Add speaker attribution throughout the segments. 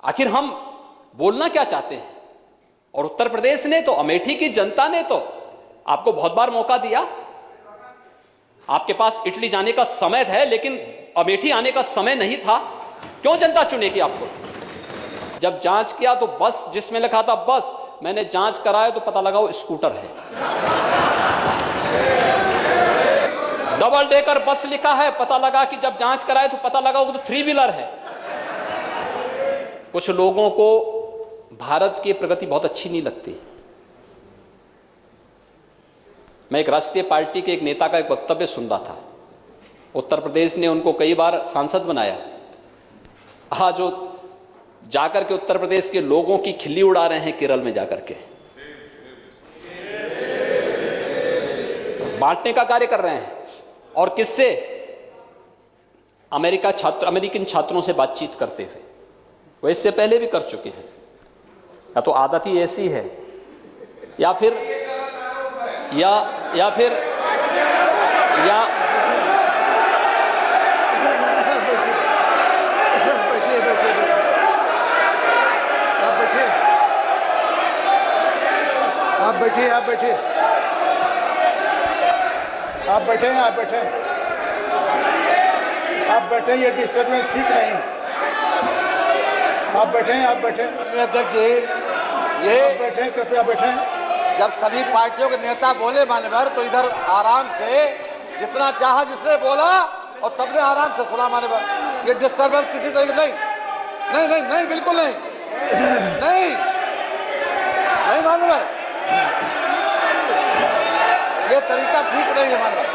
Speaker 1: आखिर हम बोलना क्या चाहते हैं? और उत्तर प्रदेश ने तो, अमेठी की जनता ने तो आपको बहुत बार मौका दिया। आपके पास इटली जाने का समय है, लेकिन अमेठी आने का समय नहीं था। क्यों जनता चुनेगी आपको? जब जांच किया तो बस जिसमें लिखा था बस, मैंने जांच कराया तो पता लगा वो स्कूटर है। डबल डेकर बस लिखा है, पता लगा कि जब जांच कराए तो पता लगा वो तो 3 व्हीलर है। कुछ लोगों को भारत की प्रगति बहुत अच्छी नहीं लगती। मैं एक राष्ट्रीय पार्टी के एक नेता का एक वक्तव्य सुन रहा था। उत्तर प्रदेश ने उनको कई बार सांसद बनाया। आज जो जाकर के उत्तर प्रदेश के लोगों की खिल्ली उड़ा रहे हैं केरल में जाकर के, बांटने का कार्य कर रहे हैं। और किससे? अमेरिकन छात्रों से बातचीत करते हुए। वो इससे पहले भी कर चुके हैं। या तो आदत ही ऐसी है, या फिर या फिर या
Speaker 2: आप बैठिए, आप बैठिए, आप बैठे हैं, आप बैठे, आप बैठे, ये डिस्टर्बेंस ठीक नहीं। आप बैठे हैं, आप बैठे।
Speaker 3: अध्यक्ष जी, ये
Speaker 2: बैठे, कृपया बैठे।
Speaker 3: जब सभी पार्टियों के नेता बोले मान्यवर, तो इधर आराम से जितना चाहा जिसने बोला और सबने आराम से सुना मान्यवर। ये डिस्टर्बेंस किसी तरीके नहीं, नहीं नहीं नहीं, बिल्कुल नहीं, नहीं नहीं मान्यवर, ये तरीका ठीक नहीं है मान्यवर।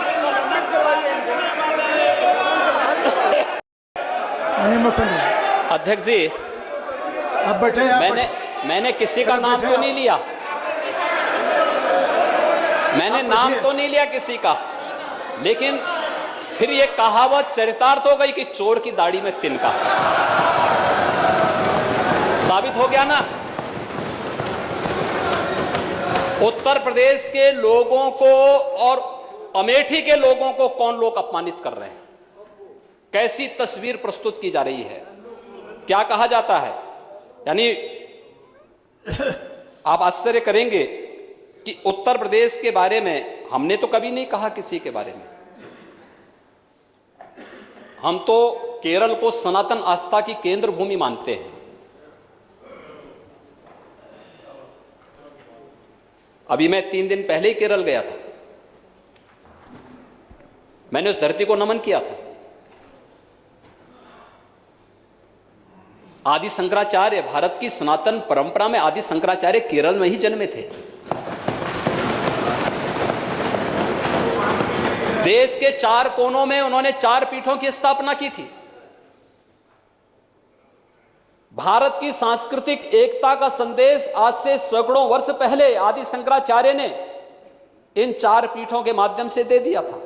Speaker 1: अध्यक्ष जी,
Speaker 2: आप बैठे।
Speaker 1: मैंने किसी का नाम तो नहीं लिया, मैंने नाम तो नहीं लिया किसी का, लेकिन फिर ये कहावत चरितार्थ हो गई कि चोर की दाढ़ी में तिनका। साबित हो गया ना। उत्तर प्रदेश के लोगों को और अमेठी के लोगों को कौन लोग अपमानित कर रहे हैं, कैसी तस्वीर प्रस्तुत की जा रही है, क्या कहा जाता है। यानी आप आश्चर्य करेंगे कि उत्तर प्रदेश के बारे में हमने तो कभी नहीं कहा किसी के बारे में। हम तो केरल को सनातन आस्था की केंद्र भूमि मानते हैं। अभी मैं 3 दिन पहले ही केरल गया था। मैंने उस धरती को नमन किया था। आदि शंकराचार्य, भारत की सनातन परंपरा में आदि शंकराचार्य केरल में ही जन्मे थे। देश के 4 कोनों में उन्होंने 4 पीठों की स्थापना की थी। भारत की सांस्कृतिक एकता का संदेश आज से सैकड़ों वर्ष पहले आदि शंकराचार्य ने इन 4 पीठों के माध्यम से दे दिया था।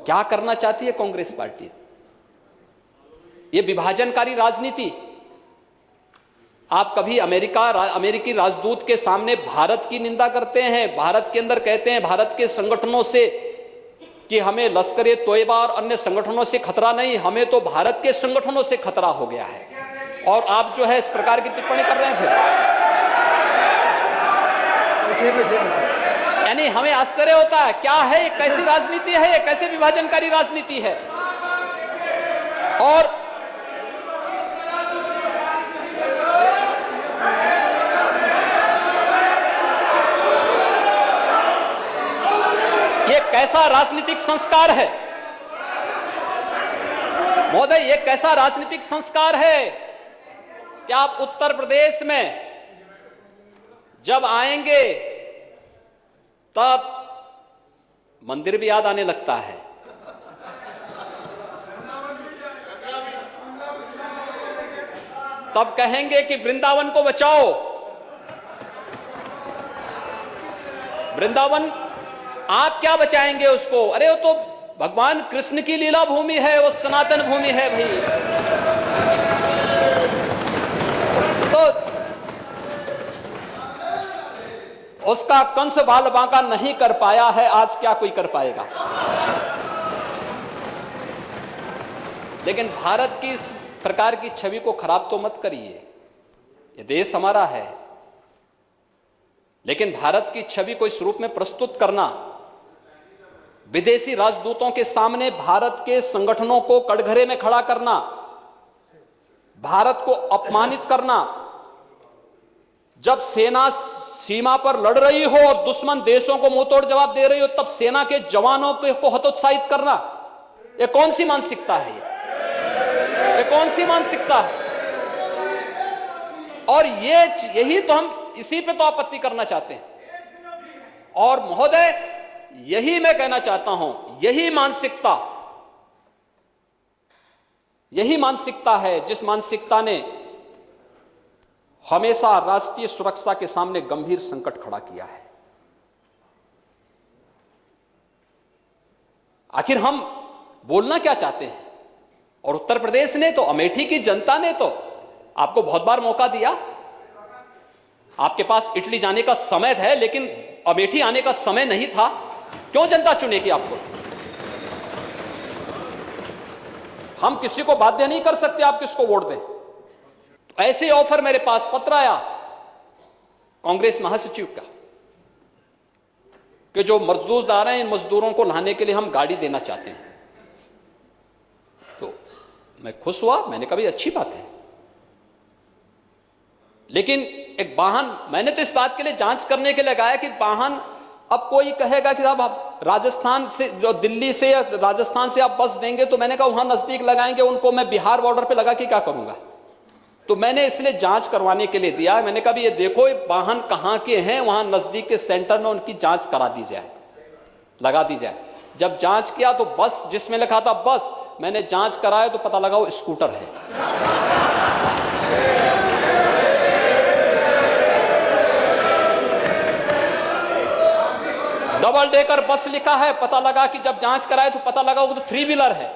Speaker 1: क्या करना चाहती है कांग्रेस पार्टी? ये विभाजनकारी राजनीति। आप कभी अमेरिकी राजदूत के सामने भारत की निंदा करते हैं, भारत के अंदर कहते हैं भारत के संगठनों से कि हमें लश्कर-ए-तोयबा और अन्य संगठनों से खतरा नहीं, हमें तो भारत के संगठनों से खतरा हो गया है, और आप जो है इस प्रकार की टिप्पणी कर रहे हैं। फिर यानी हमें आश्चर्य होता है, क्या है, कैसी राजनीति है, ये कैसे विभाजनकारी राजनीति है। और ये कैसा राजनीतिक संस्कार है महोदय, ये कैसा राजनीतिक संस्कार है कि आप उत्तर प्रदेश में जब आएंगे तब मंदिर भी याद आने लगता है। तब कहेंगे कि वृंदावन को बचाओ। वृंदावन आप क्या बचाएंगे उसको? अरे वो तो भगवान कृष्ण की लीला भूमि है, वो सनातन भूमि है भाई। तो उसका कंस बाल बांका नहीं कर पाया है, आज क्या कोई कर पाएगा? लेकिन भारत की इस प्रकार की छवि को खराब तो मत करिए। ये देश हमारा है, लेकिन भारत की छवि को इस रूप में प्रस्तुत करना, विदेशी राजदूतों के सामने भारत के संगठनों को कटघरे में खड़ा करना, भारत को अपमानित करना, जब सेना सीमा पर लड़ रही हो और दुश्मन देशों को मुंहतोड़ जवाब दे रही हो, तब सेना के जवानों को हतोत्साहित करना, ये कौन सी मानसिकता है? ये कौन सी मानसिकता है? और यही तो हम इसी पे तो आपत्ति करना चाहते हैं। और महोदय, यही मैं कहना चाहता हूं, यही मानसिकता है जिस मानसिकता ने हमेशा राष्ट्रीय सुरक्षा के सामने गंभीर संकट खड़ा किया है। आखिर हम बोलना क्या चाहते हैं? और उत्तर प्रदेश ने तो, अमेठी की जनता ने तो आपको बहुत बार मौका दिया। आपके पास इटली जाने का समय है, लेकिन अमेठी आने का समय नहीं था। क्यों जनता चुनेगी आपको? हम किसी को बाध्य नहीं कर सकते आप किसको वोट दें। तो ऐसे ऑफर मेरे पास पत्र आया कांग्रेस महासचिव का कि जो मजदूर आ रहे हैं, इन मजदूरों को लाने के लिए हम गाड़ी देना चाहते हैं। तो मैं खुश हुआ, मैंने कहा अच्छी बात है, लेकिन एक वाहन मैंने तो इस बात के लिए जांच करने के लिए लगाया कि वाहन, अब कोई कहेगा कि साहब आप राजस्थान से, जो दिल्ली से या राजस्थान से आप बस देंगे, तो मैंने कहा वहां नजदीक लगाएंगे, उनको मैं बिहार बॉर्डर पे लगा के क्या करूंगा? तो मैंने इसलिए जांच करवाने के लिए दिया। मैंने कहा ये देखो ये वाहन कहां के हैं, वहां नजदीक के सेंटर में उनकी जांच करा दी जाए, लगा दी जाए। जब जांच किया तो बस जिसमें लिखा था बस, मैंने जांच कराया तो पता लगा वो स्कूटर है। डबल डेकर बस लिखा है, पता लगा कि जब जांच कराए तो पता लगा वो तो 3 व्हीलर है।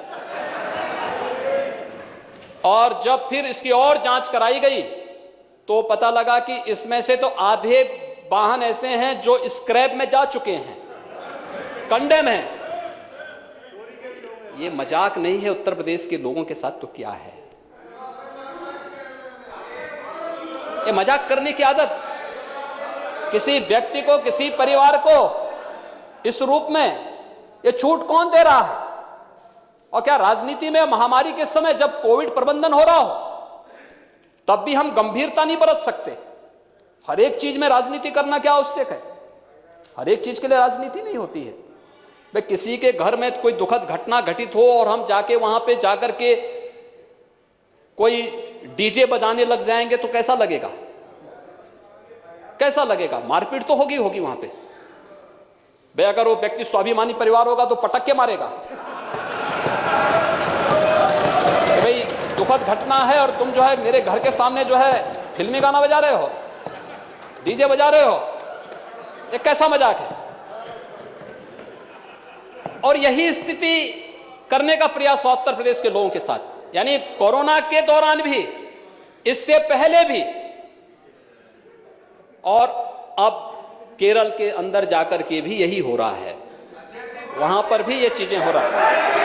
Speaker 1: और जब फिर इसकी और जांच कराई गई तो पता लगा कि इसमें से तो आधे वाहन ऐसे हैं जो स्क्रैप में जा चुके हैं, कंडेम हैं। ये मजाक नहीं है उत्तर प्रदेश के लोगों के साथ, तो क्या है ये मजाक करने की आदत? किसी व्यक्ति को, किसी परिवार को इस रूप में ये छूट कौन दे रहा है? और क्या राजनीति में महामारी के समय जब कोविड प्रबंधन हो रहा हो तब भी हम गंभीरता नहीं बरत सकते? हर एक चीज में राजनीति करना क्या आवश्यक है? हर एक चीज के लिए राजनीति नहीं होती है। भाई किसी के घर में कोई दुखद घटना घटित हो और हम जाके वहां पे जाकर के कोई डीजे बजाने लग जाएंगे तो कैसा लगेगा? कैसा लगेगा? मारपीट तो होगी वहां पे। भाई अगर वो व्यक्ति स्वाभिमानी परिवार होगा तो पटक के मारेगा। भाई दुखद घटना है और तुम जो है मेरे घर के सामने जो है फिल्मी गाना बजा रहे हो, डीजे बजा रहे हो, ये कैसा मजाक है? और यही स्थिति करने का प्रयास हुआ उत्तर प्रदेश के लोगों के साथ। यानी कोरोना के दौरान भी, इससे पहले भी, और अब केरल के अंदर जाकर के भी यही हो रहा है। वहां पर भी ये चीजें हो रहा है।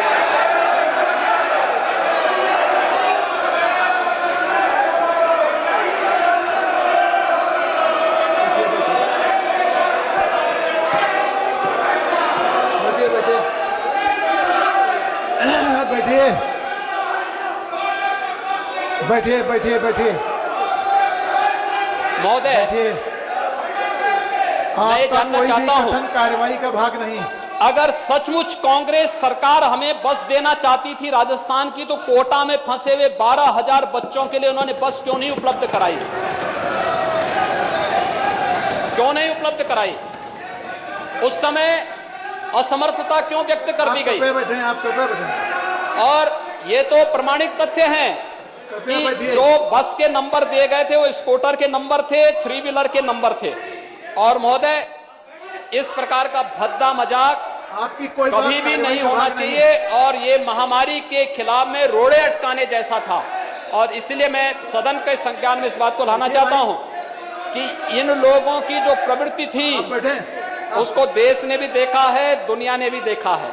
Speaker 2: बैठिए बैठिए बैठिए
Speaker 1: महोदय, मैं जानना चाहता हूं,
Speaker 2: कार्रवाई का भाग नहीं।
Speaker 1: अगर सचमुच कांग्रेस सरकार हमें बस देना चाहती थी राजस्थान की, तो कोटा में फंसे हुए 12,000 बच्चों के लिए उन्होंने बस क्यों नहीं उपलब्ध कराई? क्यों नहीं उपलब्ध कराई? उस समय असमर्थता क्यों व्यक्त कर दी गई?
Speaker 2: आप बैठे।
Speaker 1: और ये तो प्रमाणिक तथ्य हैं कि जो बस के नंबर दिए गए थे वो स्कूटर के नंबर थे, 3 व्हीलर के नंबर थे। और महोदय, इस प्रकार का भद्दा मजाक
Speaker 2: आपकी कोई
Speaker 1: कभी भी नहीं होना चाहिए। और ये महामारी के खिलाफ में रोड़े अटकाने जैसा था। और इसलिए मैं सदन के संज्ञान में इस बात को लाना चाहता हूं कि इन लोगों की जो प्रवृत्ति थी उसको देश ने भी देखा है, दुनिया ने भी देखा है।